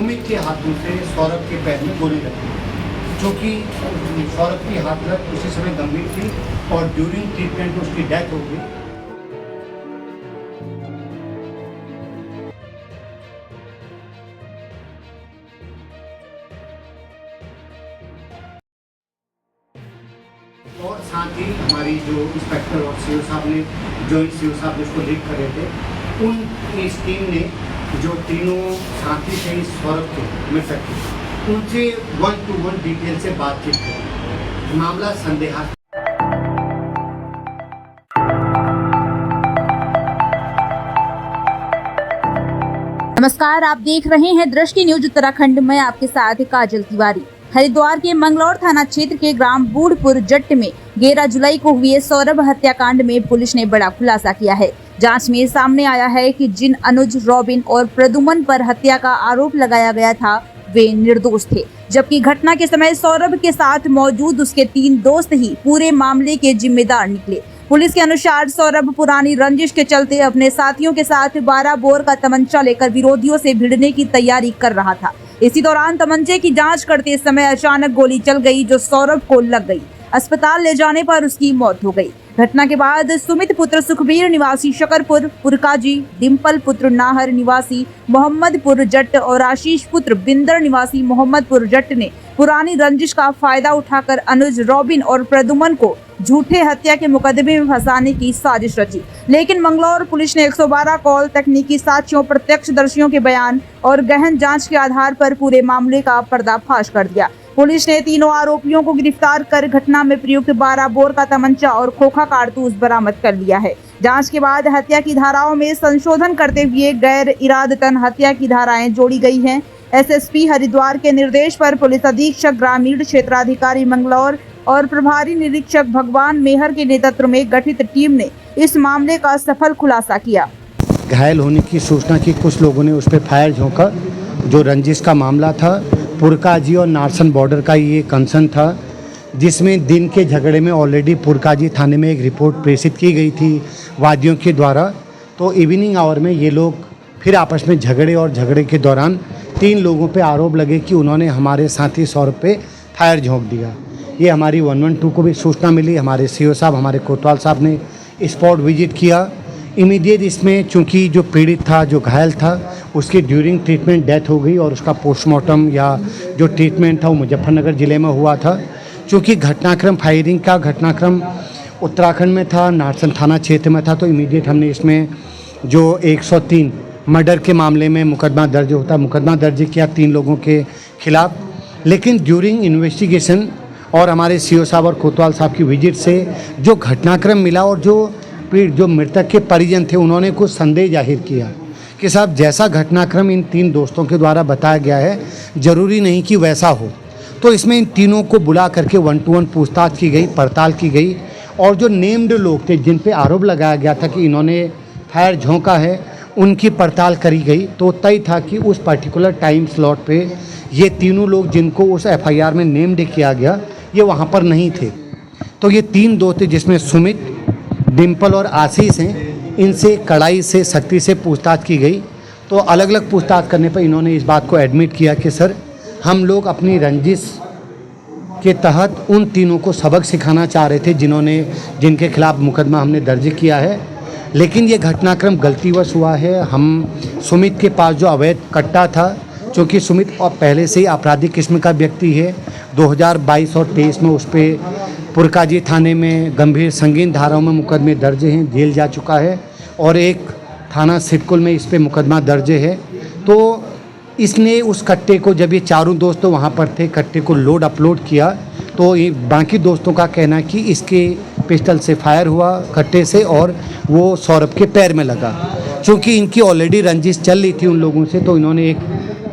सुमित के हाथों से सौरभ के पैर में गोली लगी, जो कि सौरभ की हालत उसी समय गंभीर थी और ड्यूरिंग ट्रीटमेंट उसकी डेथ हो गई। और साथ ही हमारी जो इंस्पेक्टर और सीओ साहब ने, जॉइंट सीओ साहब जिसको लीड कर रहे थे, इस टीम ने जो तीनों साथी थे इस सौरभ के मृतक के, उनसे 1-to-1 डिटेल से बातचीत की। मामला संदेहास्पद। नमस्कार, आप देख रहे हैं दृष्टि न्यूज उत्तराखंड में, आपके साथ काजल तिवारी। हरिद्वार के मंगलौर थाना क्षेत्र के ग्राम बूढ़पुर जट्ट में 11 जुलाई को हुए सौरभ हत्याकांड में पुलिस ने बड़ा खुलासा किया है। जांच में सामने आया है कि जिन अनुज, रॉबिन और प्रदुमन पर हत्या का आरोप लगाया गया था, वे निर्दोष थे, जबकि घटना के समय सौरभ के साथ मौजूद उसके 3 दोस्त ही पूरे मामले के जिम्मेदार निकले। पुलिस के अनुसार सौरभ पुरानी रंजिश के चलते अपने साथियों के साथ 12 बोर का तमंचा लेकर विरोधियों से भिड़ने की तैयारी कर रहा था। इसी दौरान तमंचे की जांच करते समय अचानक गोली चल गई, जो सौरभ को लग गई। अस्पताल ले जाने पर उसकी मौत हो गई। घटना के बाद सुमित पुत्र सुखबीर निवासी शकरपुर पुरकाजी, डिम्पल पुत्र नाहर निवासी मोहम्मदपुर जट्ट और आशीष पुत्र बिंदर निवासी मोहम्मदपुर जट्ट ने पुरानी रंजिश का फायदा उठाकर अनुज, रॉबिन और प्रदुमन को झूठे हत्या के मुकदमे में फंसाने की साजिश रची। लेकिन मंगलौर पुलिस ने 112 कॉल, तकनीकी साक्ष्यों, प्रत्यक्षदर्शियों के बयान और गहन जांच के आधार पर पूरे मामले का पर्दाफाश कर दिया। पुलिस ने तीनों आरोपियों को गिरफ्तार कर घटना में प्रयुक्त 12 बोर का तमंचा और खोखा कारतूस बरामद कर लिया है। जांच के बाद हत्या की धाराओं में संशोधन करते हुए गैर इरादतन हत्या की धाराएं जोड़ी गई हैं। एसएसपी हरिद्वार के निर्देश पर पुलिस अधीक्षक ग्रामीण क्षेत्राधिकारी मंगलौर और प्रभारी निरीक्षक भगवान मेहर के नेतृत्व में गठित टीम ने इस मामले का सफल खुलासा किया। घायल होने की सूचना की कुछ लोगों ने उस पर फायर झोंका। जो रंजिश का मामला था, पुरकाजी और नारसन बॉर्डर का ये कंसर्न था, जिसमें दिन के झगड़े में ऑलरेडी पुरकाजी थाने में एक रिपोर्ट प्रेषित की गई थी वादियों के द्वारा। तो इवनिंग आवर में ये लोग फिर आपस में झगड़े और झगड़े के दौरान 3 लोगों पे आरोप लगे कि उन्होंने हमारे साथी सौरभ पे फायर झोंक दिया। ये हमारी 112 को भी सूचना मिली। हमारे सीओ साहब, हमारे कोतवाल साहब ने स्पॉट विजिट किया। इमीडिएट इसमें चूंकि जो पीड़ित था, जो घायल था, उसकी ड्यूरिंग ट्रीटमेंट डेथ हो गई और उसका पोस्टमार्टम या जो ट्रीटमेंट था वो मुजफ्फरनगर ज़िले में हुआ था। चूँकि घटनाक्रम, फायरिंग का घटनाक्रम उत्तराखंड में था, नारसन थाना क्षेत्र में था, तो इमीडिएट हमने इसमें जो 103 मर्डर के मामले में मुकदमा दर्ज किया 3 लोगों के खिलाफ। लेकिन ड्यूरिंग इन्वेस्टिगेशन और हमारे सीओ साहब और कोतवाल साहब की विजिट से जो घटनाक्रम मिला और जो मृतक के परिजन थे, उन्होंने कुछ संदेह जाहिर किया कि साहब जैसा घटनाक्रम इन 3 दोस्तों के द्वारा बताया गया है, ज़रूरी नहीं कि वैसा हो। तो इसमें इन तीनों को बुला करके 1-to-1 पूछताछ की गई, पड़ताल की गई और जो नेम्ड लोग थे, जिन पे आरोप लगाया गया था कि इन्होंने फायर झोंका है, उनकी पड़ताल करी गई। तो तय था कि उस पर्टिकुलर टाइम स्लॉट पे ये तीनों लोग जिनको उस एफआईआर में नेम्ड किया गया, ये वहाँ पर नहीं थे। तो ये 3 दोस्त थे, जिसमें सुमित, डिम्पल और आशीष हैं। इनसे कड़ाई से, सख्ती से पूछताछ की गई। तो अलग अलग पूछताछ करने पर इन्होंने इस बात को एडमिट किया कि सर, हम लोग अपनी रंजिश के तहत उन तीनों को सबक सिखाना चाह रहे थे, जिनके खिलाफ मुकदमा हमने दर्ज किया है। लेकिन ये घटनाक्रम गलतीवश हुआ है। हम सुमित के पास जो अवैध कट्टा था, चूँकि सुमित और पहले से ही आपराधिक किस्म का व्यक्ति है, 2022 और 23 में उस पर पुरकाजी थाने में गंभीर संगीन धाराओं में मुकदमे दर्ज हैं, जेल जा चुका है और एक थाना सिटकुल में इस पर मुकदमा दर्ज है। तो इसने उस कट्टे को, जब ये चारों दोस्त वहाँ पर थे, कट्टे को लोड अपलोड किया, तो ये बाकी दोस्तों का कहना है कि इसके पिस्टल से फायर हुआ कट्टे से और वो सौरभ के पैर में लगा। चूँकि इनकी ऑलरेडी रंजिश चल रही थी उन लोगों से, तो इन्होंने एक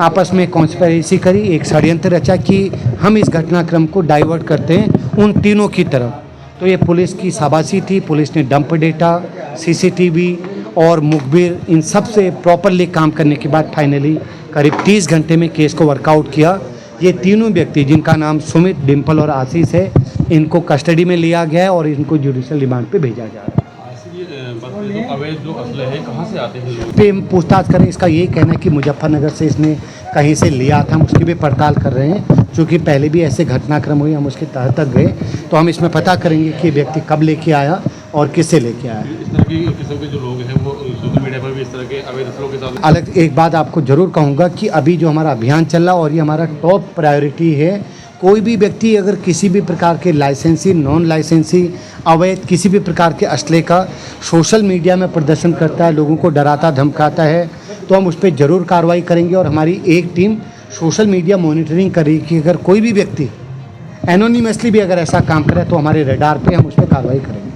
आपस में कॉन्स्पिरेसी करी, एक षड्यंत्र रचा कि हम इस घटनाक्रम को डाइवर्ट करते हैं उन तीनों की तरफ। तो ये पुलिस की शाबाशी थी। पुलिस ने डंप डेटा, सीसीटीवी और मुखबिर, इन सब से प्रॉपरली काम करने के बाद फाइनली करीब 30 घंटे में केस को वर्कआउट किया। ये तीनों व्यक्ति, जिनका नाम सुमित, डिम्पल और आशीष है, इनको कस्टडी में लिया गया है और इनको जुडिशियल रिमांड पे भेजा जा रहा है। जो अवैध जो असले है कहाँ से आते हैं लोग? पे हम पूछताछ करें। इसका यही कहना है कि मुजफ्फरनगर से इसने कहीं से लिया था, हम उसकी भी पड़ताल कर रहे हैं। चूँकि पहले भी ऐसे घटनाक्रम हुए, हम उसके तह तक गए, तो हम इसमें पता करेंगे कि व्यक्ति कब लेके आया और किससे लेके आया। इस तरह की किस्म के जो लोग हैं वो सोशल मीडिया पर भी इस तरह के अवैध असलों के साथ अलग एक बात आपको ज़रूर कहूँगा कि अभी जो हमारा अभियान चल रहा है और ये हमारा टॉप प्रायोरिटी है। कोई भी व्यक्ति अगर किसी भी प्रकार के लाइसेंसी, नॉन लाइसेंसी, अवैध किसी भी प्रकार के असले का सोशल मीडिया में प्रदर्शन करता है, लोगों को डराता धमकाता है, तो हम उस पर ज़रूर कार्रवाई करेंगे। और हमारी एक टीम सोशल मीडिया मॉनिटरिंग करेगी कि अगर कोई भी व्यक्ति एनोनिमसली भी अगर ऐसा काम करे तो हमारे रडार पे हम उस पर कार्रवाई करेंगे।